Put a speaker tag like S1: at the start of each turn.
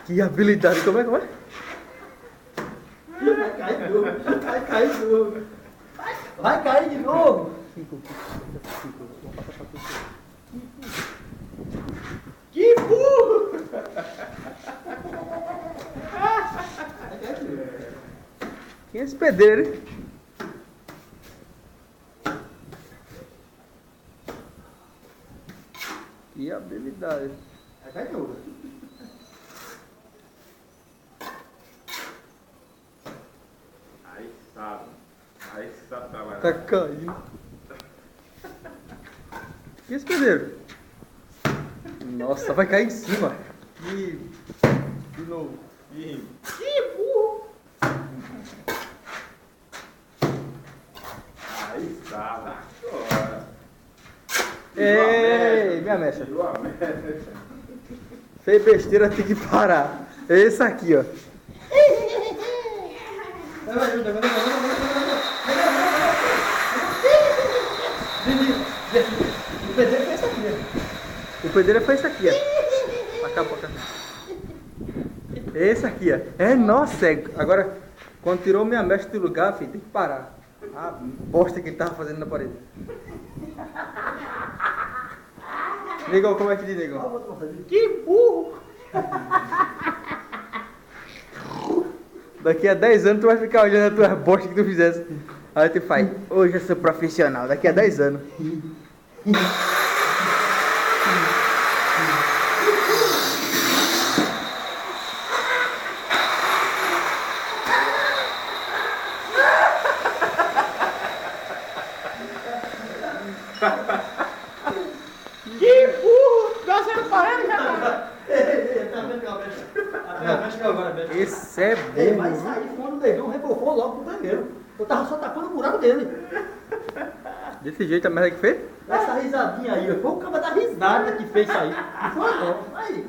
S1: Que habilidade, como é?
S2: Vai cair de novo, vai cair de novo. Vai cair de novo. Que burro!
S1: Quem é esse pedreiro, hein? Que habilidade.
S2: Vai cair de novo.
S3: Aí sabe trabalhar.
S1: Tá caindo. Quem é esse pedreiro? Nossa, vai cair em cima. De novo.
S3: Que
S2: burro!
S3: Aí sabe. Agora.
S1: Ei, minha mecha.
S3: Tirou a merda.
S1: Fez besteira, tem que parar. É esse aqui, ó.
S2: O pedreiro fez isso aqui.
S1: O pedreiro foi esse aqui, ó. Pra cá, pra cá. Esse aqui, ó. É, nossa, agora, quando tirou minha mecha do lugar, filho, tem que parar. A bosta que ele tava fazendo na parede. Negão, como é que diz, negão?
S2: Que burro!
S1: Daqui a 10 anos tu vai ficar olhando a tua bosta que tu fizesse. Aí tu faz, hoje eu sou profissional, daqui a 10 anos.
S2: Que burro! Tá sendo parado já, cara. Tá vendo que a mecha caiu agora, mecha.
S1: Esse é
S2: Ele vai
S1: burro.
S2: sair quando o negão rebofou logo pro banheiro. Eu tava só tapando o buraco dele.
S1: Desse jeito a merda que fez?
S2: Essa risadinha aí, foi o cara da risada que fez isso aí. Não foi não. Aí.